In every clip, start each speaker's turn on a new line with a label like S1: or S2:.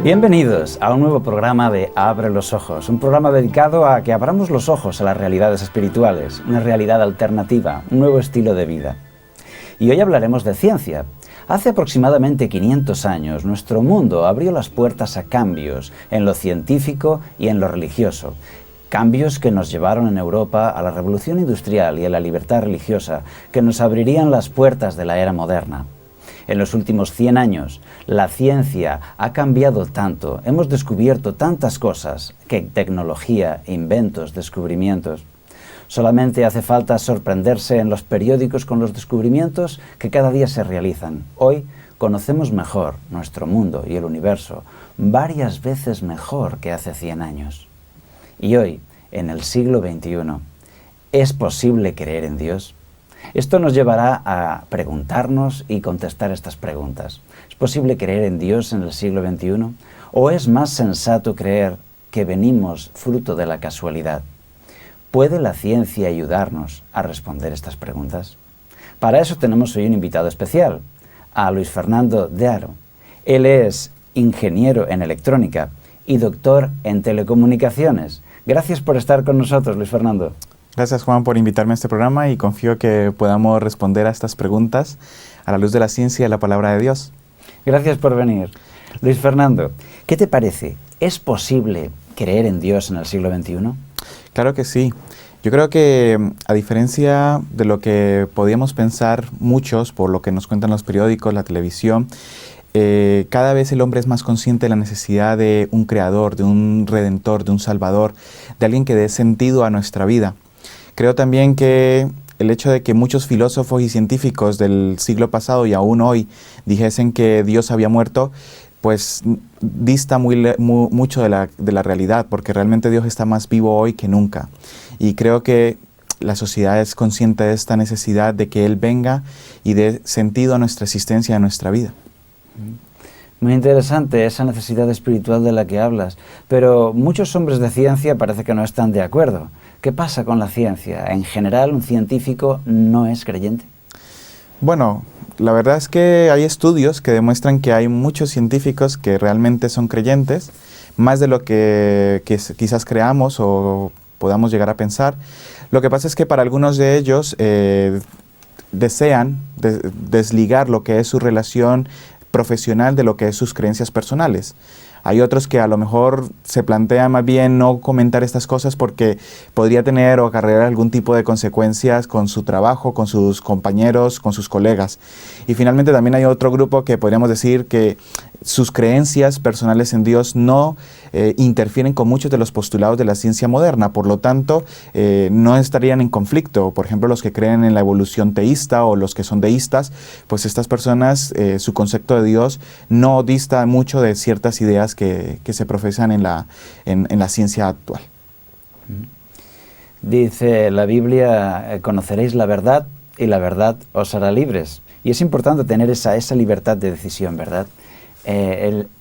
S1: Bienvenidos a un nuevo programa de Abre los Ojos, un programa dedicado a que abramos los ojos a las realidades espirituales, una realidad alternativa, un nuevo estilo de vida. Y hoy hablaremos de ciencia. Hace aproximadamente 500 años, nuestro mundo abrió las puertas a cambios en lo científico y en lo religioso. Cambios que nos llevaron en Europa a la revolución industrial y a la libertad religiosa, que nos abrirían las puertas de la era moderna. En los últimos 100 años, la ciencia ha cambiado tanto, hemos descubierto tantas cosas, que tecnología, inventos, descubrimientos. Solamente hace falta sorprenderse en los periódicos con los descubrimientos que cada día se realizan. Hoy conocemos mejor nuestro mundo y el universo, varias veces mejor que hace 100 años. Y hoy, en el siglo XXI, ¿es posible creer en Dios? Esto nos llevará a preguntarnos y contestar estas preguntas. ¿Es posible creer en Dios en el siglo XXI? ¿O es más sensato creer que venimos fruto de la casualidad? ¿Puede la ciencia ayudarnos a responder estas preguntas? Para eso tenemos hoy un invitado especial, a Luis Fernando de Haro. Él es ingeniero en electrónica y doctor en telecomunicaciones. Gracias por estar con nosotros, Luis Fernando.
S2: Gracias, Juan, por invitarme a este programa y confío que podamos responder a estas preguntas a la luz de la ciencia y la palabra de Dios.
S1: Gracias por venir. Luis Fernando, ¿qué te parece? ¿Es posible creer en Dios en el siglo XXI?
S2: Claro que sí. Yo creo que, a diferencia de lo que podíamos pensar muchos, por lo que nos cuentan los periódicos, la televisión, cada vez el hombre es más consciente de la necesidad de un creador, de un redentor, de un salvador, de alguien que dé sentido a nuestra vida. Creo también que el hecho de que muchos filósofos y científicos del siglo pasado y aún hoy dijesen que Dios había muerto, pues dista mucho de la realidad, porque realmente Dios está más vivo hoy que nunca. Y creo que la sociedad es consciente de esta necesidad de que Él venga y dé sentido a nuestra existencia, a nuestra vida.
S1: Muy interesante esa necesidad espiritual de la que hablas, pero muchos hombres de ciencia parece que no están de acuerdo. ¿Qué pasa con la ciencia? En general, ¿un científico no es creyente?
S2: Bueno, la verdad es que hay estudios que demuestran que hay muchos científicos que realmente son creyentes, más de lo que quizás creamos o podamos llegar a pensar. Lo que pasa es que para algunos de ellos desean desligar lo que es su relación profesional de lo que es sus creencias personales. Hay otros que a lo mejor se plantean más bien no comentar estas cosas porque podría tener o acarrear algún tipo de consecuencias con su trabajo, con sus compañeros, con sus colegas. Y finalmente también hay otro grupo que podríamos decir que sus creencias personales en Dios no interfieren con muchos de los postulados de la ciencia moderna, por lo tanto no estarían en conflicto. Por ejemplo, los que creen en la evolución teísta o los que son deístas, pues estas personas, su concepto de Dios no dista mucho de ciertas ideas que se profesan en la ciencia actual.
S1: Dice la Biblia, conoceréis la verdad y la verdad os hará libres. Y es importante tener esa libertad de decisión, ¿verdad?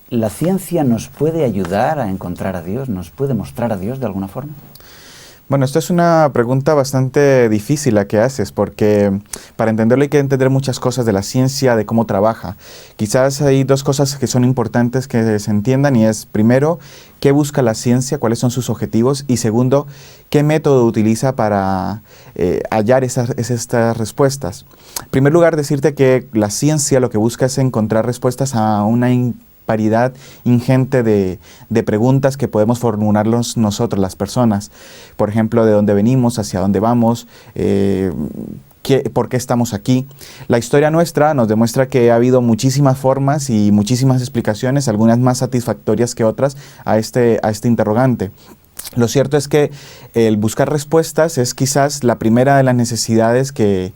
S1: ¿La ciencia nos puede ayudar a encontrar a Dios? ¿Nos puede mostrar a Dios de alguna forma?
S2: Bueno, esto es una pregunta bastante difícil la que haces, porque para entenderlo hay que entender muchas cosas de la ciencia, de cómo trabaja. Quizás hay dos cosas que son importantes que se entiendan, y es, primero, qué busca la ciencia, cuáles son sus objetivos, y segundo, qué método utiliza para hallar estas respuestas. En primer lugar, decirte que la ciencia lo que busca es encontrar respuestas a una variedad ingente de preguntas que podemos formularnos nosotros, las personas. Por ejemplo, de dónde venimos, hacia dónde vamos, por qué estamos aquí. La historia nuestra nos demuestra que ha habido muchísimas formas y muchísimas explicaciones, algunas más satisfactorias que otras, a este interrogante. Lo cierto es que el buscar respuestas es quizás la primera de las necesidades que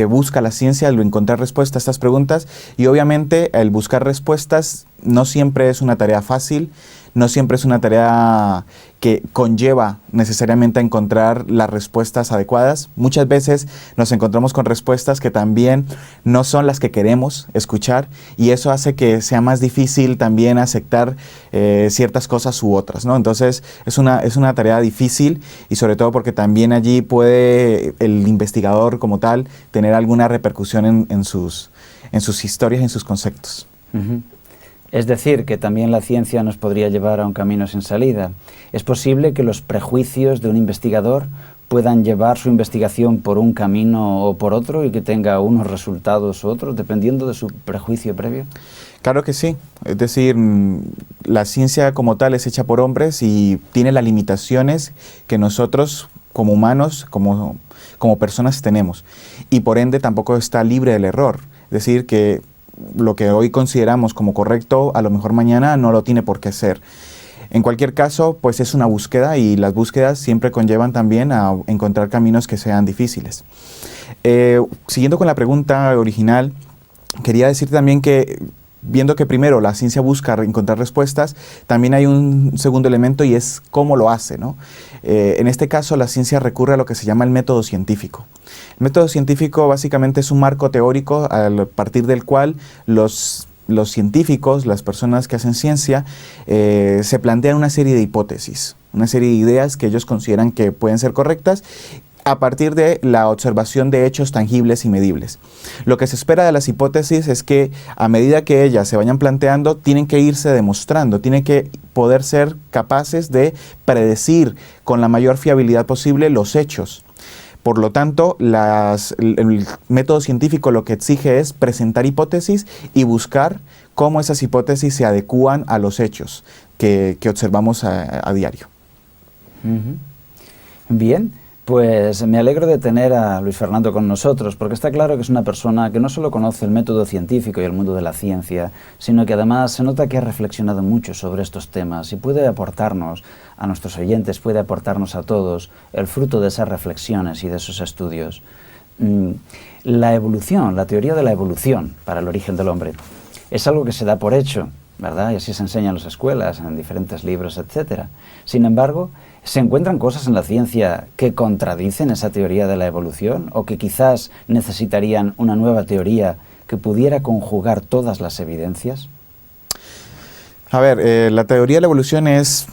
S2: busca la ciencia, el encontrar respuestas a estas preguntas, y obviamente el buscar respuestas no siempre es una tarea fácil, no siempre es una tarea que conlleva necesariamente a encontrar las respuestas adecuadas. Muchas veces nos encontramos con respuestas que también no son las que queremos escuchar, y eso hace que sea más difícil también aceptar ciertas cosas u otras, ¿no? Entonces es una tarea difícil, y sobre todo porque también allí puede el investigador como tal tener alguna repercusión en sus historias, en sus conceptos.
S1: Uh-huh. Es decir, que también la ciencia nos podría llevar a un camino sin salida. Es posible que los prejuicios de un investigador puedan llevar su investigación por un camino o por otro y que tenga unos resultados u otros, dependiendo de su prejuicio previo.
S2: Claro que sí. Es decir, la ciencia como tal es hecha por hombres y tiene las limitaciones que nosotros como humanos, como personas tenemos. Y por ende tampoco está libre del error. Es decir, que lo que hoy consideramos como correcto, a lo mejor mañana no lo tiene por qué ser. En cualquier caso, pues es una búsqueda y las búsquedas siempre conllevan también a encontrar caminos que sean difíciles. Siguiendo con la pregunta original, quería decir también que viendo que primero la ciencia busca encontrar respuestas, también hay un segundo elemento y es cómo lo hace, ¿no? En este caso, la ciencia recurre a lo que se llama el método científico. El método científico básicamente es un marco teórico a partir del cual los científicos, las personas que hacen ciencia, se plantean una serie de hipótesis, una serie de ideas que ellos consideran que pueden ser correctas a partir de la observación de hechos tangibles y medibles. Lo que se espera de las hipótesis es que a medida que ellas se vayan planteando, tienen que irse demostrando, tienen que poder ser capaces de predecir con la mayor fiabilidad posible los hechos. Por lo tanto, el método científico lo que exige es presentar hipótesis y buscar cómo esas hipótesis se adecúan a los hechos que observamos a diario.
S1: Bien. Pues me alegro de tener a Luis Fernando con nosotros, porque está claro que es una persona que no solo conoce el método científico y el mundo de la ciencia, sino que además se nota que ha reflexionado mucho sobre estos temas y puede aportarnos a nuestros oyentes, puede aportarnos a todos el fruto de esas reflexiones y de esos estudios. La evolución, la teoría de la evolución para el origen del hombre, es algo que se da por hecho, ¿verdad? Y así se enseña en las escuelas, en diferentes libros, etc. Sin embargo, ¿se encuentran cosas en la ciencia que contradicen esa teoría de la evolución o que quizás necesitarían una nueva teoría que pudiera conjugar todas las evidencias?
S2: A ver, la teoría de la evolución es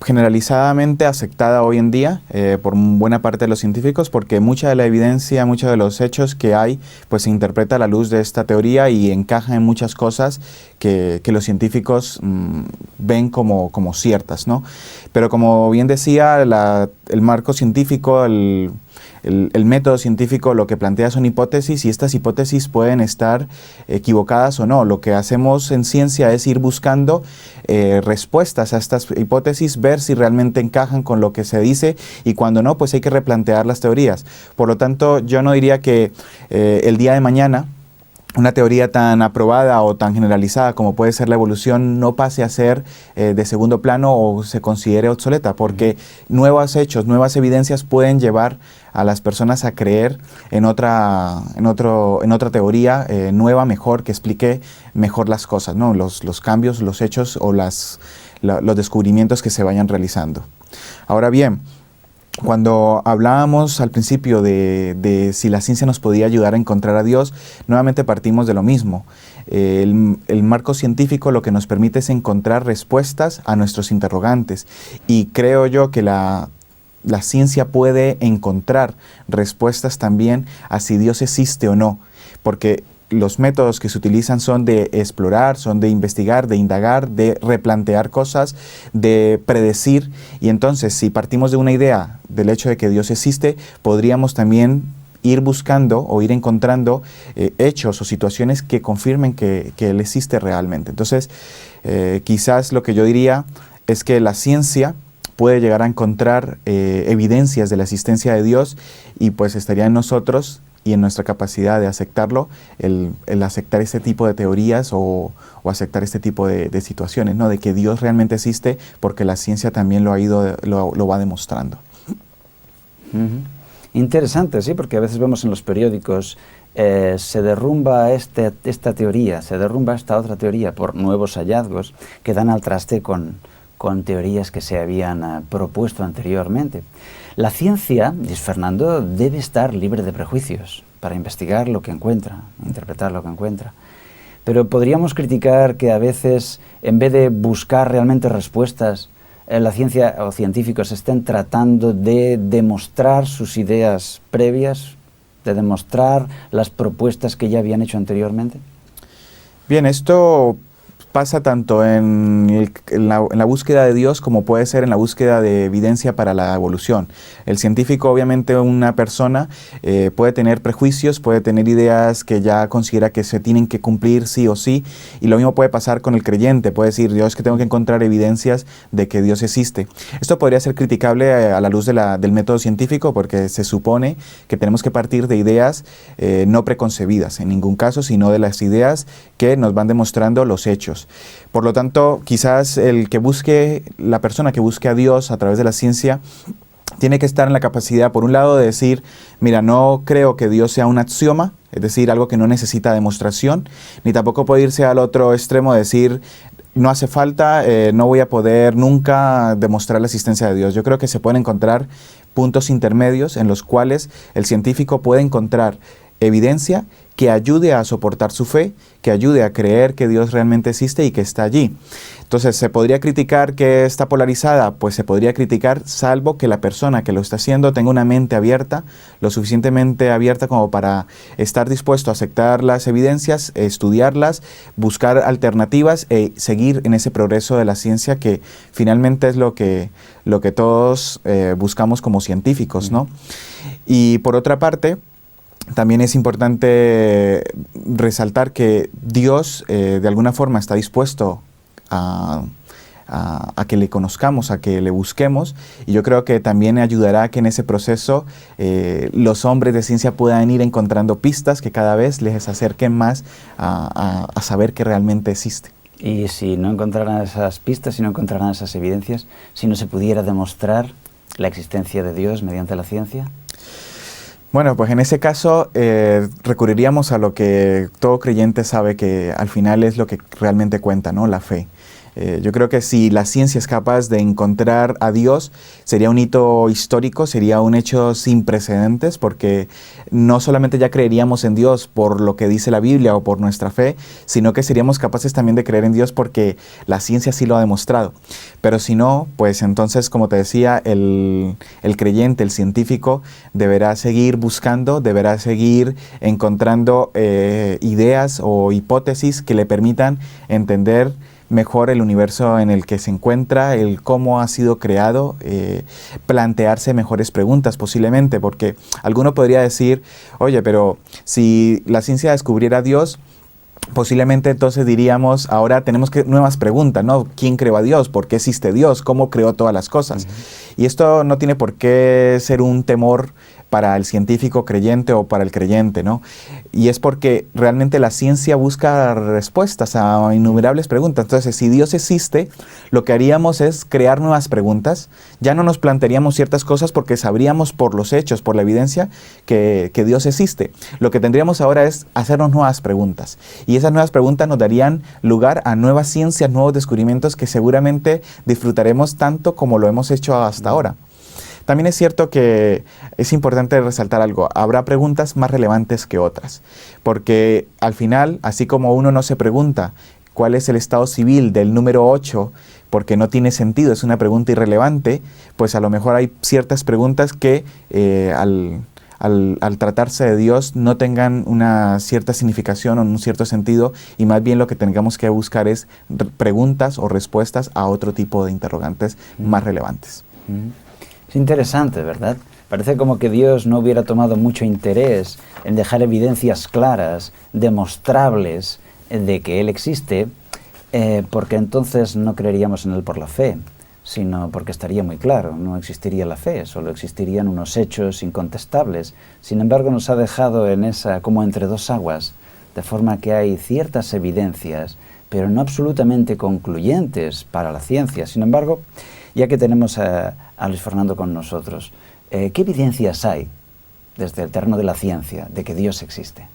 S2: generalizadamente aceptada hoy en día por buena parte de los científicos porque mucha de la evidencia, muchos de los hechos que hay, pues se interpreta a la luz de esta teoría y encaja en muchas cosas que los científicos ven como ciertas, ¿no? Pero como bien decía, el marco científico, el método científico lo que plantea son hipótesis y estas hipótesis pueden estar equivocadas o no. Lo que hacemos en ciencia es ir buscando respuestas a estas hipótesis, ver si realmente encajan con lo que se dice y cuando no, pues hay que replantear las teorías. Por lo tanto, yo no diría que el día de mañana una teoría tan aprobada o tan generalizada como puede ser la evolución no pase a ser de segundo plano o se considere obsoleta, porque nuevos hechos, nuevas evidencias pueden llevar a las personas a creer en otra teoría nueva, mejor, que explique mejor las cosas, ¿no? Los cambios, los hechos o los descubrimientos que se vayan realizando. Ahora bien, cuando hablábamos al principio de si la ciencia nos podía ayudar a encontrar a Dios, nuevamente partimos de lo mismo. El marco científico lo que nos permite es encontrar respuestas a nuestros interrogantes y creo yo que la ciencia puede encontrar respuestas también a si Dios existe o no, porque los métodos que se utilizan son de explorar, son de investigar, de indagar, de replantear cosas, de predecir. Y entonces, si partimos de una idea del hecho de que Dios existe, podríamos también ir buscando o ir encontrando hechos o situaciones que confirmen que Él existe realmente. Entonces, quizás lo que yo diría es que la ciencia puede llegar a encontrar evidencias de la existencia de Dios y pues estaría en nosotros y en nuestra capacidad de aceptarlo, el aceptar este tipo de teorías o aceptar este tipo de situaciones, ¿no? De que Dios realmente existe porque la ciencia también lo va demostrando.
S1: Interesante, sí, porque a veces vemos en los periódicos se derrumba esta teoría, se derrumba esta otra teoría por nuevos hallazgos que dan al traste con teorías que se habían propuesto anteriormente. La ciencia, dice Fernando, debe estar libre de prejuicios para investigar lo que encuentra, interpretar lo que encuentra. Pero podríamos criticar que a veces, en vez de buscar realmente respuestas, la ciencia o científicos estén tratando de demostrar sus ideas previas, de demostrar las propuestas que ya habían hecho anteriormente.
S2: Bien, esto pasa tanto en la búsqueda de Dios como puede ser en la búsqueda de evidencia para la evolución. El científico, obviamente, una persona puede tener prejuicios, puede tener ideas que ya considera que se tienen que cumplir sí o sí, y lo mismo puede pasar con el creyente. Puede decir, yo es que tengo que encontrar evidencias de que Dios existe. Esto podría ser criticable a la luz del método científico, porque se supone que tenemos que partir de ideas no preconcebidas en ningún caso, sino de las ideas que nos van demostrando los hechos. Por lo tanto, quizás la persona que busque a Dios a través de la ciencia tiene que estar en la capacidad, por un lado, de decir, mira, no creo que Dios sea un axioma, es decir, algo que no necesita demostración, ni tampoco puede irse al otro extremo de decir, no hace falta, no voy a poder nunca demostrar la existencia de Dios. Yo creo que se pueden encontrar puntos intermedios en los cuales el científico puede encontrar evidencia que ayude a soportar su fe, que ayude a creer que Dios realmente existe y que está allí. Entonces, ¿se podría criticar que está polarizada? Pues se podría criticar, salvo que la persona que lo está haciendo tenga una mente abierta, lo suficientemente abierta como para estar dispuesto a aceptar las evidencias, estudiarlas, buscar alternativas y seguir en ese progreso de la ciencia que finalmente es lo que todos buscamos como científicos, ¿no? Y por otra parte, también es importante resaltar que Dios de alguna forma está dispuesto a que le conozcamos, a que le busquemos, y yo creo que también ayudará a que en ese proceso los hombres de ciencia puedan ir encontrando pistas que cada vez les acerquen más a saber que realmente existe.
S1: Y si no encontraran esas pistas, si no encontraran esas evidencias, si no se pudiera demostrar la existencia de Dios mediante la ciencia.
S2: Bueno, pues en ese caso recurriríamos a lo que todo creyente sabe que al final es lo que realmente cuenta, ¿no? La fe. Yo creo que si la ciencia es capaz de encontrar a Dios, sería un hito histórico, sería un hecho sin precedentes, porque no solamente ya creeríamos en Dios por lo que dice la Biblia o por nuestra fe, sino que seríamos capaces también de creer en Dios porque la ciencia sí lo ha demostrado. Pero si no, pues entonces, como te decía, el creyente, el científico, deberá seguir buscando, deberá seguir encontrando ideas o hipótesis que le permitan entender mejor el universo en el que se encuentra, el cómo ha sido creado, plantearse mejores preguntas posiblemente, porque alguno podría decir, oye, pero si la ciencia descubriera a Dios, posiblemente entonces diríamos, ahora tenemos nuevas preguntas, ¿no? ¿Quién creó a Dios? ¿Por qué existe Dios? ¿Cómo creó todas las cosas? Y esto no tiene por qué ser un temor para el científico creyente o para el creyente, ¿no? Y es porque realmente la ciencia busca respuestas a innumerables preguntas. Entonces, si Dios existe, lo que haríamos es crear nuevas preguntas. Ya no nos plantearíamos ciertas cosas porque sabríamos por los hechos, por la evidencia, que Dios existe. Lo que tendríamos ahora es hacernos nuevas preguntas. Y esas nuevas preguntas nos darían lugar a nuevas ciencias, nuevos descubrimientos que seguramente disfrutaremos tanto como lo hemos hecho hasta ahora. También es cierto que es importante resaltar algo, habrá preguntas más relevantes que otras, porque al final, así como uno no se pregunta cuál es el estado civil del número 8, porque no tiene sentido, es una pregunta irrelevante, pues a lo mejor hay ciertas preguntas que al tratarse de Dios no tengan una cierta significación o un cierto sentido, y más bien lo que tengamos que buscar es preguntas o respuestas a otro tipo de interrogantes más relevantes.
S1: Es interesante, ¿verdad? Parece como que Dios no hubiera tomado mucho interés en dejar evidencias claras, demostrables, de que Él existe, porque entonces no creeríamos en Él por la fe, sino porque estaría muy claro, no existiría la fe, solo existirían unos hechos incontestables. Sin embargo, nos ha dejado como entre dos aguas, de forma que hay ciertas evidencias, pero no absolutamente concluyentes para la ciencia. Sin embargo, ya que tenemos a Luis Fernando con nosotros, ¿qué evidencias hay desde el terreno de la ciencia de que Dios existe?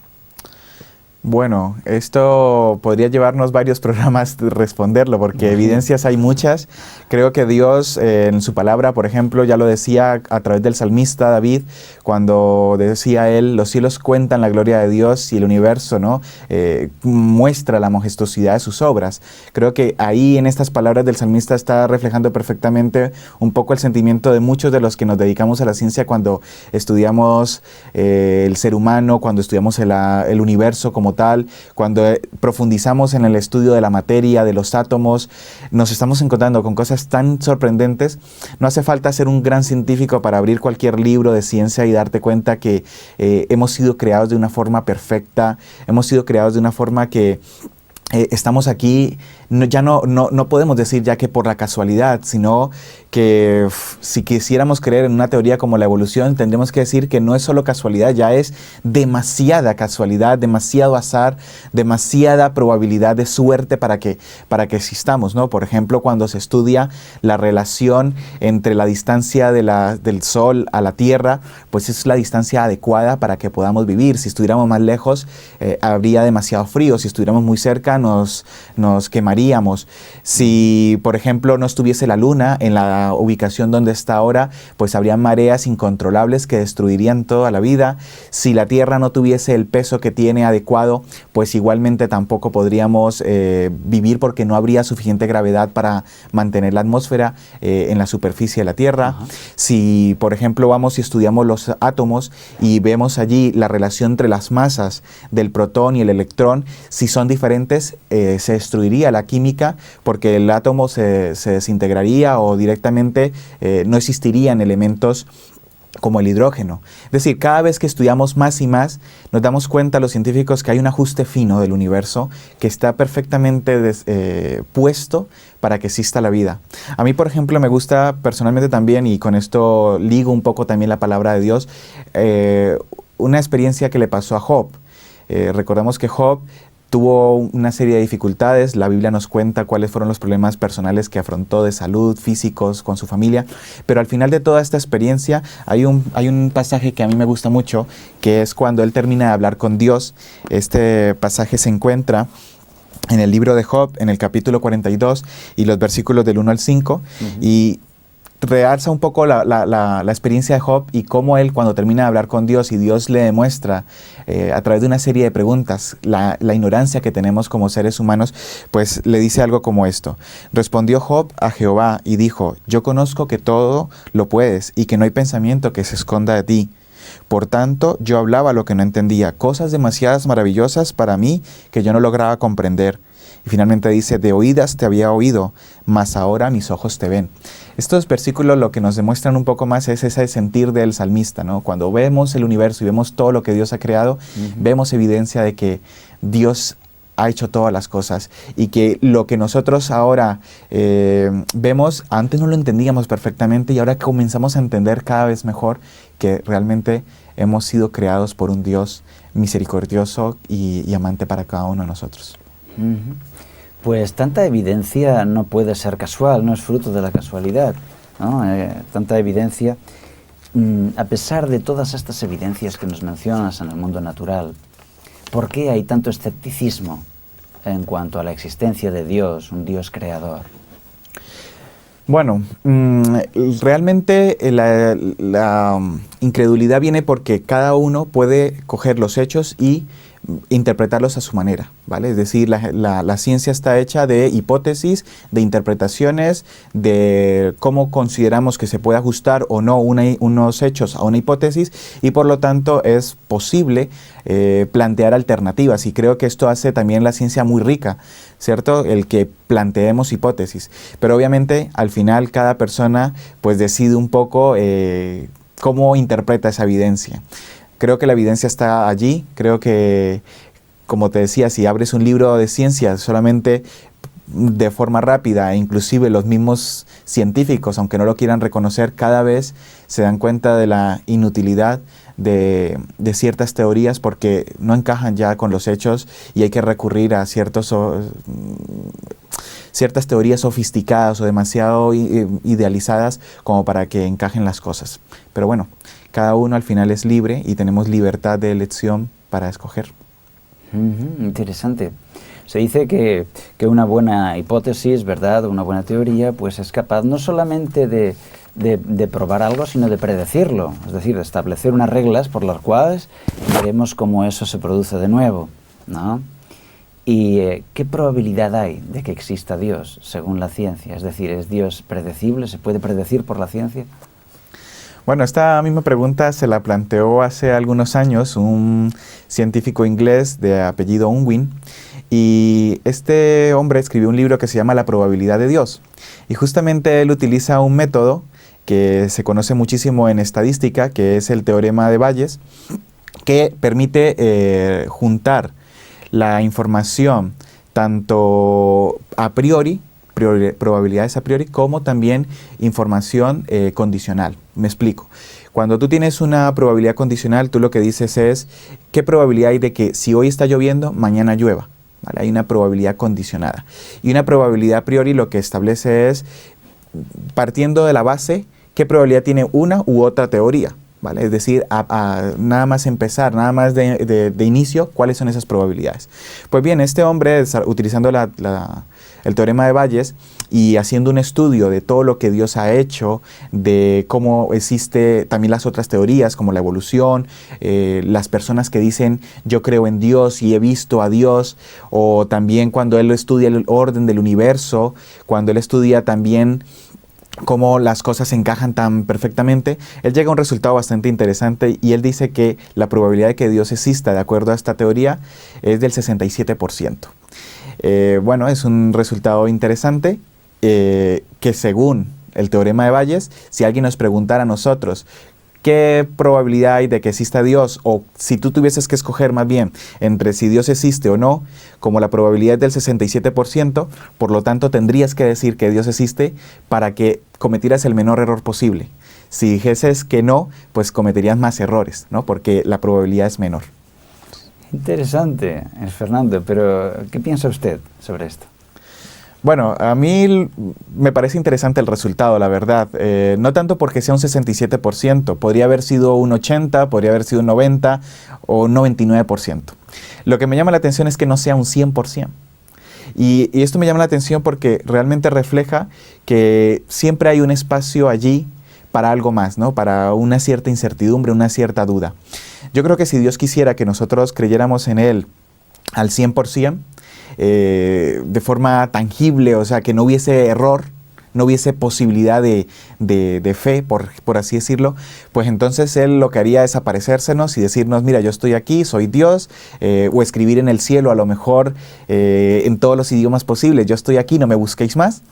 S2: Bueno, esto podría llevarnos varios programas de responderlo, porque evidencias hay muchas. Creo que Dios en su palabra, por ejemplo, ya lo decía a través del salmista David, cuando decía él, los cielos cuentan la gloria de Dios y el universo, ¿no? Muestra la majestuosidad de sus obras. Creo que ahí en estas palabras del salmista está reflejando perfectamente un poco el sentimiento de muchos de los que nos dedicamos a la ciencia cuando estudiamos el ser humano, cuando estudiamos el universo como como tal, cuando profundizamos en el estudio de la materia, de los átomos, nos estamos encontrando con cosas tan sorprendentes. No hace falta ser un gran científico para abrir cualquier libro de ciencia y darte cuenta que hemos sido creados de una forma perfecta, hemos sido creados de una forma que estamos aquí, no podemos decir ya que por la casualidad, sino que si quisiéramos creer en una teoría como la evolución, tendríamos que decir que no es solo casualidad, ya es demasiada casualidad, demasiado azar, demasiada probabilidad de suerte para que existamos, ¿no? Por ejemplo, cuando se estudia la relación entre la distancia del Sol a la Tierra, pues es la distancia adecuada para que podamos vivir. Si estuviéramos más lejos, habría demasiado frío. Si estuviéramos muy cerca, nos quemaríamos. Si, por ejemplo, no estuviese la Luna en la ubicación donde está ahora, pues habría mareas incontrolables que destruirían toda la vida. Si la Tierra no tuviese el peso que tiene adecuado, pues igualmente tampoco podríamos vivir, porque no habría suficiente gravedad para mantener la atmósfera en la superficie de la Tierra. Uh-huh. Si, por ejemplo, vamos y estudiamos los átomos y vemos allí la relación entre las masas del protón y el electrón, si son diferentes, se destruiría la química, porque el átomo se desintegraría o directamente no existirían elementos como el hidrógeno. Es decir, cada vez que estudiamos más y más, nos damos cuenta los científicos que hay un ajuste fino del universo que está perfectamente puesto para que exista la vida. A mí, por ejemplo, me gusta personalmente también, y con esto ligo un poco también la palabra de Dios, una experiencia que le pasó a Job. Recordamos que Job tuvo una serie de dificultades. La Biblia nos cuenta cuáles fueron los problemas personales que afrontó de salud, físicos, con su familia. Pero al final de toda esta experiencia hay un pasaje que a mí me gusta mucho, que es cuando él termina de hablar con Dios. Este pasaje se encuentra en el libro de Job, en el capítulo 42, y los versículos del 1 al 5. Uh-huh. Y realza un poco la experiencia de Job y cómo él, cuando termina de hablar con Dios y Dios le demuestra a través de una serie de preguntas la ignorancia que tenemos como seres humanos, pues le dice algo como esto: respondió Job a Jehová y dijo: yo conozco que todo lo puedes y que no hay pensamiento que se esconda de ti. Por tanto, yo hablaba lo que no entendía, cosas demasiadas maravillosas para mí que yo no lograba comprender. Y finalmente dice: de oídas te había oído, mas ahora mis ojos te ven. Estos versículos lo que nos demuestran un poco más es ese sentir del salmista, ¿no? Cuando vemos el universo y vemos todo lo que Dios ha creado, uh-huh, vemos evidencia de que Dios ha hecho todas las cosas, y que lo que nosotros ahora vemos, antes no lo entendíamos perfectamente, y ahora comenzamos a entender cada vez mejor que realmente hemos sido creados por un Dios misericordioso y amante para cada uno de nosotros.
S1: Uh-huh. Pues tanta evidencia no puede ser casual, no es fruto de la casualidad, ¿no? Tanta evidencia, a pesar de todas estas evidencias que nos mencionas en el mundo natural, ¿por qué hay tanto escepticismo en cuanto a la existencia de Dios, un Dios creador?
S2: Bueno, realmente la incredulidad viene porque cada uno puede coger los hechos y interpretarlos a su manera, ¿vale? Es decir, la ciencia está hecha de hipótesis, de interpretaciones, de cómo consideramos que se puede ajustar o no unos hechos a una hipótesis, y por lo tanto es posible plantear alternativas, y creo que esto hace también la ciencia muy rica, ¿cierto? El que planteemos hipótesis, pero obviamente al final cada persona pues decide un poco cómo interpreta esa evidencia. Creo que la evidencia está allí. Creo que, como te decía, si abres un libro de ciencia solamente de forma rápida, e inclusive los mismos científicos, aunque no lo quieran reconocer, cada vez se dan cuenta de la inutilidad de ciertas teorías, porque no encajan ya con los hechos y hay que recurrir a ciertas teorías sofisticadas o demasiado idealizadas como para que encajen las cosas. Pero bueno, cada uno al final es libre y tenemos libertad de elección para escoger.
S1: Interesante. Se dice que una buena hipótesis, ¿verdad?, una buena teoría, pues es capaz no solamente de probar algo, sino de predecirlo. Es decir, de establecer unas reglas por las cuales veremos cómo eso se produce de nuevo, ¿no? ¿Y qué probabilidad hay de que exista Dios según la ciencia? Es decir, ¿es Dios predecible? ¿Se puede predecir por la ciencia?
S2: Bueno, esta misma pregunta se la planteó hace algunos años un científico inglés de apellido Unwin, y este hombre escribió un libro que se llama La probabilidad de Dios. Y justamente él utiliza un método que se conoce muchísimo en estadística, que es el teorema de Bayes, que permite juntar la información tanto a priori, probabilidades a priori, como también información condicional. Me explico. Cuando tú tienes una probabilidad condicional, tú lo que dices es qué probabilidad hay de que si hoy está lloviendo, mañana llueva. ¿Vale? Hay una probabilidad condicionada. Y una probabilidad a priori lo que establece es, partiendo de la base, qué probabilidad tiene una u otra teoría. ¿Vale? Es decir, nada más empezar, nada más de inicio, ¿cuáles son esas probabilidades? Pues bien, este hombre, utilizando el teorema de Bayes y haciendo un estudio de todo lo que Dios ha hecho, de cómo existe también las otras teorías, como la evolución, las personas que dicen yo creo en Dios y he visto a Dios, o también cuando él estudia el orden del universo, cuando él estudia también cómo las cosas se encajan tan perfectamente, él llega a un resultado bastante interesante y él dice que la probabilidad de que Dios exista, de acuerdo a esta teoría, es del 67%. Bueno, es un resultado interesante que según el teorema de Bayes, si alguien nos preguntara a nosotros qué probabilidad hay de que exista Dios, o si tú tuvieses que escoger más bien entre si Dios existe o no, como la probabilidad es del 67%, por lo tanto tendrías que decir que Dios existe para que cometieras el menor error posible. Si dijeses que no, pues cometerías más errores, ¿no? Porque la probabilidad es menor.
S1: Interesante, Fernando, pero ¿qué piensa usted sobre esto?
S2: Bueno, a mí me parece interesante el resultado, la verdad. No tanto porque sea un 67%, podría haber sido un 80%, podría haber sido un 90% o un 99%. Lo que me llama la atención es que no sea un 100%. Y esto me llama la atención porque realmente refleja que siempre hay un espacio allí para algo más, ¿no? Para una cierta incertidumbre, una cierta duda. Yo creo que si Dios quisiera que nosotros creyéramos en Él al 100%, de forma tangible, o sea, que no hubiese error, no hubiese posibilidad de fe, por así decirlo, pues entonces Él lo que haría es aparecérsenos y decirnos, mira, yo estoy aquí, soy Dios, o escribir en el cielo a lo mejor en todos los idiomas posibles, yo estoy aquí, no me busquéis más,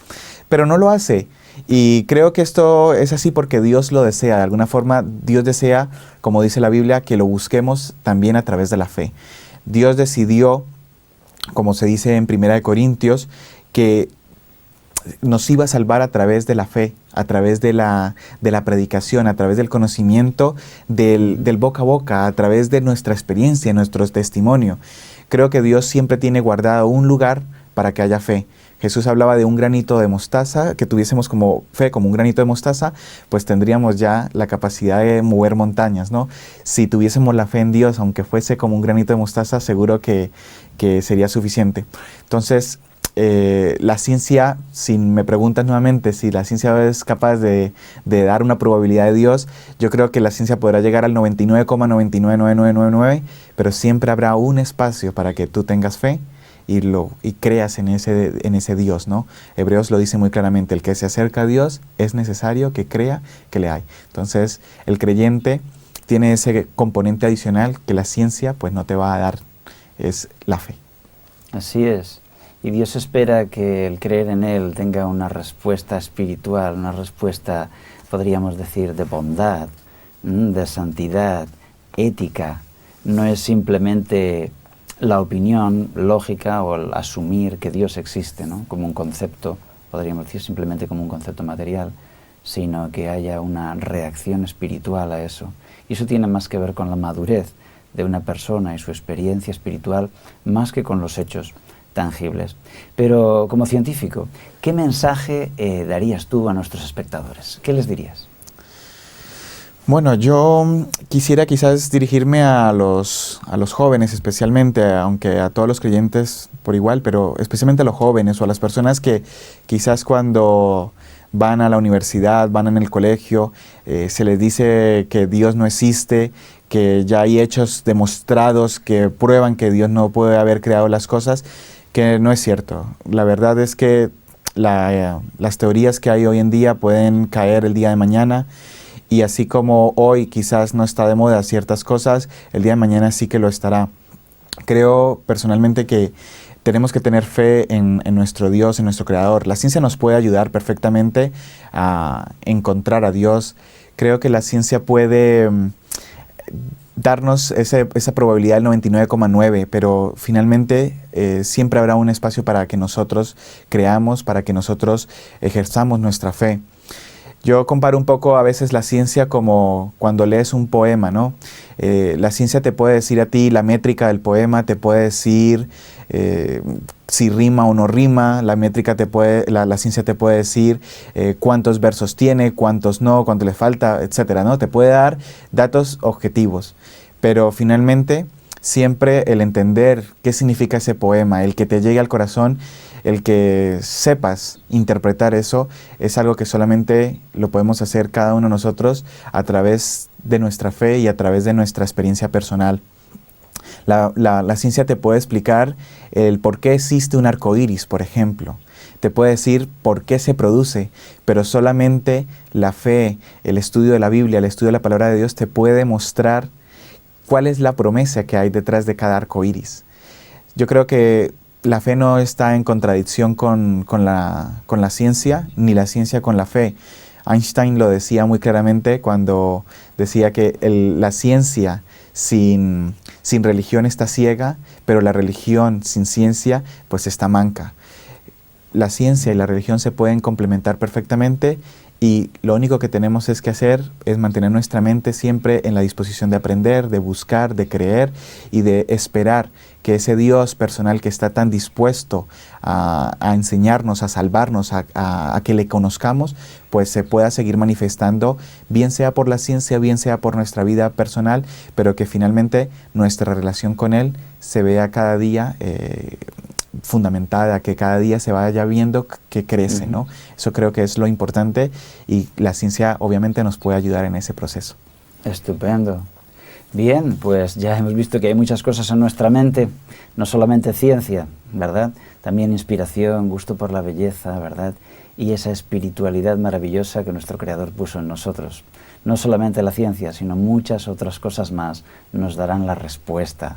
S2: pero no lo hace. Y creo que esto es así porque Dios lo desea, de alguna forma Dios desea, como dice la Biblia, que lo busquemos también a través de la fe. Dios decidió, como se dice en 1 Corintios, que nos iba a salvar a través de la fe, a través de la predicación, a través del conocimiento, del boca a boca, a través de nuestra experiencia, nuestro testimonio. Creo que Dios siempre tiene guardado un lugar para que haya fe. Jesús hablaba de un granito de mostaza, que tuviésemos como fe, como un granito de mostaza, pues tendríamos ya la capacidad de mover montañas, ¿no? Si tuviésemos la fe en Dios, aunque fuese como un granito de mostaza, seguro que sería suficiente. Entonces, la ciencia, si me preguntas nuevamente si la ciencia es capaz de dar una probabilidad de Dios, yo creo que la ciencia podrá llegar al 99,999999, pero siempre habrá un espacio para que tú tengas fe y creas en ese Dios, ¿no? Hebreos lo dice muy claramente, el que se acerca a Dios es necesario que crea que le hay. Entonces, el creyente tiene ese componente adicional que la ciencia pues no te va a dar, es la fe.
S1: Así es. Y Dios espera que el creer en Él tenga una respuesta espiritual, una respuesta, podríamos decir, de bondad, de santidad, ética. No es simplemente la opinión lógica o el asumir que Dios existe, ¿no? Como un concepto, podríamos decir simplemente como un concepto material, sino que haya una reacción espiritual a eso. Y eso tiene más que ver con la madurez de una persona y su experiencia espiritual, más que con los hechos tangibles. Pero como científico, ¿qué mensaje darías tú a nuestros espectadores? ¿Qué les dirías?
S2: Bueno, yo quisiera quizás dirigirme a los jóvenes especialmente, aunque a todos los creyentes por igual, pero especialmente a los jóvenes o a las personas que quizás cuando van a la universidad, van en el colegio, se les dice que Dios no existe, que ya hay hechos demostrados que prueban que Dios no puede haber creado las cosas, que no es cierto. La verdad es que las teorías que hay hoy en día pueden caer el día de mañana. Y así como hoy quizás no está de moda ciertas cosas, el día de mañana sí que lo estará. Creo personalmente que tenemos que tener fe en nuestro Dios, en nuestro Creador. La ciencia nos puede ayudar perfectamente a encontrar a Dios. Creo que la ciencia puede darnos esa probabilidad del 99,9, pero finalmente siempre habrá un espacio para que nosotros creamos, para que nosotros ejerzamos nuestra fe. Yo comparo un poco a veces la ciencia como cuando lees un poema, ¿no? La ciencia te puede decir a ti la métrica del poema, te puede decir si rima o no rima, la ciencia te puede decir cuántos versos tiene, cuántos no, cuánto le falta, etcétera, ¿no? Te puede dar datos objetivos, pero finalmente siempre el entender qué significa ese poema, el que te llegue al corazón, el que sepas interpretar eso, es algo que solamente lo podemos hacer cada uno de nosotros a través de nuestra fe y a través de nuestra experiencia personal. La ciencia te puede explicar el por qué existe un arco iris, por ejemplo. Te puede decir por qué se produce, pero solamente la fe, el estudio de la Biblia, el estudio de la palabra de Dios te puede mostrar cuál es la promesa que hay detrás de cada arco iris. Yo creo que la fe no está en contradicción con la ciencia, ni la ciencia con la fe. Einstein lo decía muy claramente cuando decía que la ciencia sin religión está ciega, pero la religión sin ciencia pues está manca. La ciencia y la religión se pueden complementar perfectamente y lo único que tenemos que hacer es mantener nuestra mente siempre en la disposición de aprender, de buscar, de creer y de esperar que ese Dios personal que está tan dispuesto a enseñarnos, a salvarnos, a que le conozcamos, pues se pueda seguir manifestando, bien sea por la ciencia, bien sea por nuestra vida personal, pero que finalmente nuestra relación con Él se vea cada día fundamentada, que cada día se vaya viendo que crece, ¿no? Eso creo que es lo importante y la ciencia obviamente nos puede ayudar en ese proceso.
S1: Estupendo. Bien, pues ya hemos visto que hay muchas cosas en nuestra mente, no solamente ciencia, ¿verdad? También inspiración, gusto por la belleza, ¿verdad? Y esa espiritualidad maravillosa que nuestro Creador puso en nosotros. No solamente la ciencia, sino muchas otras cosas más nos darán la respuesta.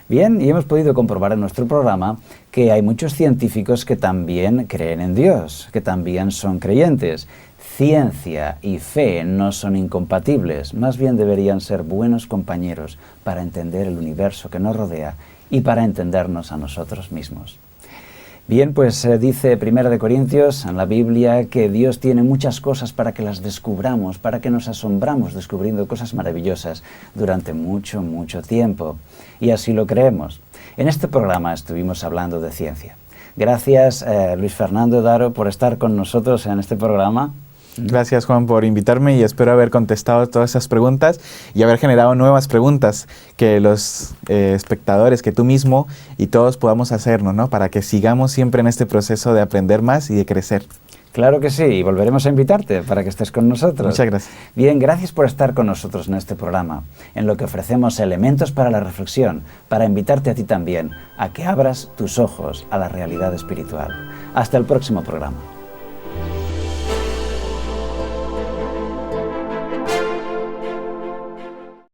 S1: Bien, y hemos podido comprobar en nuestro programa que hay muchos científicos que también creen en Dios, que también son creyentes. Ciencia y fe no son incompatibles, más bien deberían ser buenos compañeros para entender el universo que nos rodea y para entendernos a nosotros mismos. Bien, pues dice 1 Corintios en la Biblia que Dios tiene muchas cosas para que las descubramos, para que nos asombramos descubriendo cosas maravillosas durante mucho, mucho tiempo. Y así lo creemos. En este programa estuvimos hablando de ciencia. Gracias, Luis Fernando Daro, por estar con nosotros en este programa.
S2: Gracias, Juan, por invitarme y espero haber contestado todas esas preguntas y haber generado nuevas preguntas que los espectadores, que tú mismo y todos podamos hacernos, ¿no? Para que sigamos siempre en este proceso de aprender más y de crecer.
S1: Claro que sí, y volveremos a invitarte para que estés con nosotros.
S2: Muchas gracias.
S1: Bien, gracias por estar con nosotros en este programa, en lo que ofrecemos elementos para la reflexión, para invitarte a ti también a que abras tus ojos a la realidad espiritual. Hasta el próximo programa.